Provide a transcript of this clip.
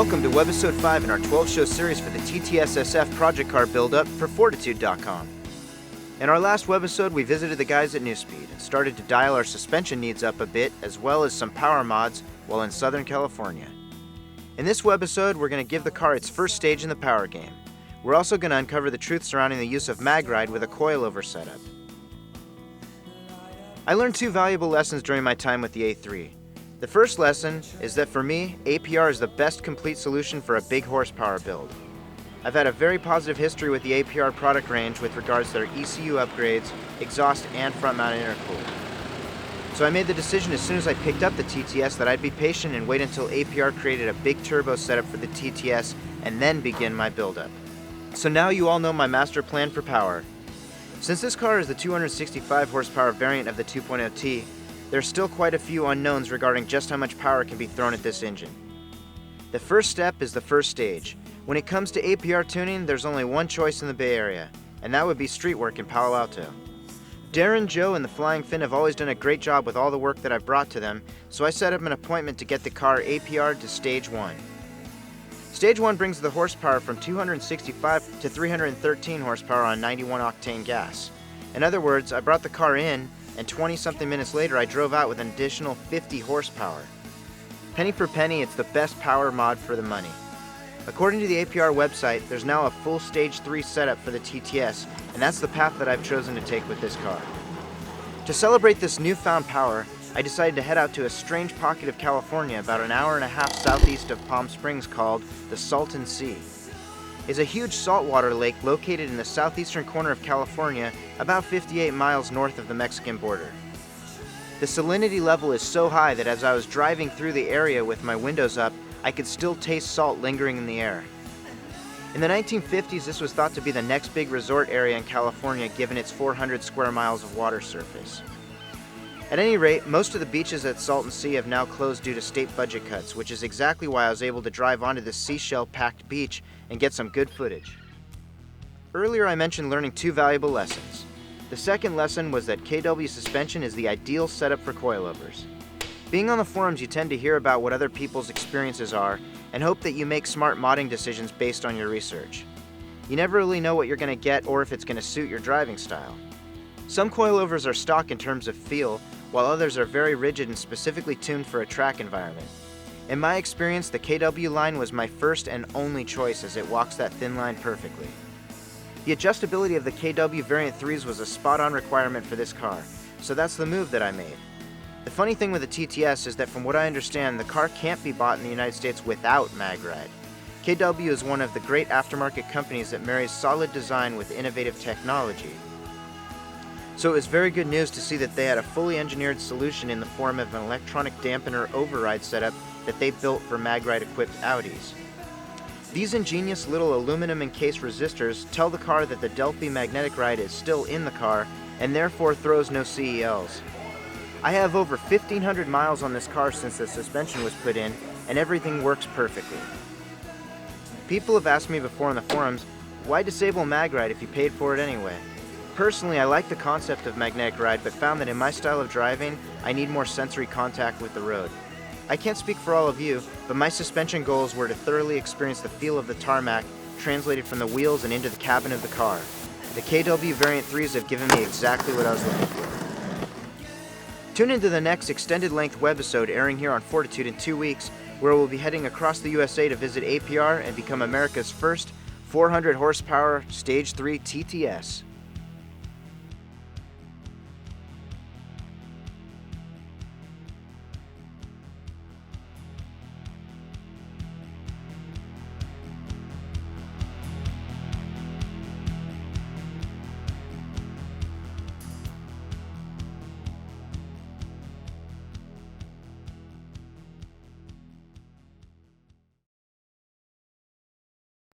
Welcome to Webisode 5 in our 12-show series for the TTS SF project car build-up for Fortitude.com. In our last webisode, we visited the guys at Newspeed and started to dial our suspension needs up a bit, as well as some power mods while in Southern California. In this webisode, we're going to give the car its first stage in the power game. We're also going to uncover the truth surrounding the use of MagRide with a coilover setup. I learned two valuable lessons during my time with the A3. The first lesson is that for me, APR is the best complete solution for a big horsepower build. I've had a very positive history with the APR product range with regards to their ECU upgrades, exhaust, and front-mounted intercooler. So I made the decision as soon as I picked up the TTS that I'd be patient and wait until APR created a big turbo setup for the TTS and then begin my build-up. So now you all know my master plan for power. Since this car is the 265 horsepower variant of the 2.0T, there's still quite a few unknowns regarding just how much power can be thrown at this engine. The first step is the first stage. When it comes to APR tuning, there's only one choice in the Bay Area, and that would be street work in Palo Alto. Darren, Joe, and the Flying Finn have always done a great job with all the work that I've brought to them, so I set up an appointment to get the car APR'd to Stage 1. Stage 1 brings the horsepower from 265 to 313 horsepower on 91 octane gas. In other words, I brought the car in, and 20-something minutes later I drove out with an additional 50 horsepower. Penny for penny, it's the best power mod for the money. According to the APR website, there's now a full Stage 3 setup for the TTS, and that's the path that I've chosen to take with this car. To celebrate this newfound power, I decided to head out to a strange pocket of California about an hour and a half southeast of Palm Springs called the Salton Sea. It's a huge saltwater lake located in the southeastern corner of California, about 58 miles north of the Mexican border. The salinity level is so high that as I was driving through the area with my windows up, I could still taste salt lingering in the air. In the 1950s, this was thought to be the next big resort area in California given its 400 square miles of water surface. At any rate, most of the beaches at Salton Sea have now closed due to state budget cuts, which is exactly why I was able to drive onto this seashell-packed beach and get some good footage. Earlier I mentioned learning two valuable lessons. The second lesson was that KW suspension is the ideal setup for coilovers. Being on the forums, you tend to hear about what other people's experiences are and hope that you make smart modding decisions based on your research. You never really know what you're going to get or if it's going to suit your driving style. Some coilovers are stock in terms of feel, while others are very rigid and specifically tuned for a track environment. In my experience, the KW line was my first and only choice as it walks that thin line perfectly. The adjustability of the KW Variant 3s was a spot-on requirement for this car, so that's the move that I made. The funny thing with the TTS is that from what I understand, the car can't be bought in the United States without MagRide. KW is one of the great aftermarket companies that marries solid design with innovative technology. So it was very good news to see that they had a fully engineered solution in the form of an electronic dampener override setup that they built for MagRide-equipped Audis. These ingenious little aluminum-encased resistors tell the car that the Delphi magnetic ride is still in the car and therefore throws no CELs. I have over 1,500 miles on this car since the suspension was put in, and everything works perfectly. People have asked me before in the forums, why disable MagRide if you paid for it anyway? Personally, I like the concept of magnetic ride, but found that in my style of driving, I need more sensory contact with the road. I can't speak for all of you, but my suspension goals were to thoroughly experience the feel of the tarmac translated from the wheels and into the cabin of the car. The KW Variant 3s have given me exactly what I was looking for. Tune into the next extended-length webisode airing here on Fortitude in 2 weeks, where we'll be heading across the USA to visit APR and become America's first 400 horsepower Stage 3 TTS.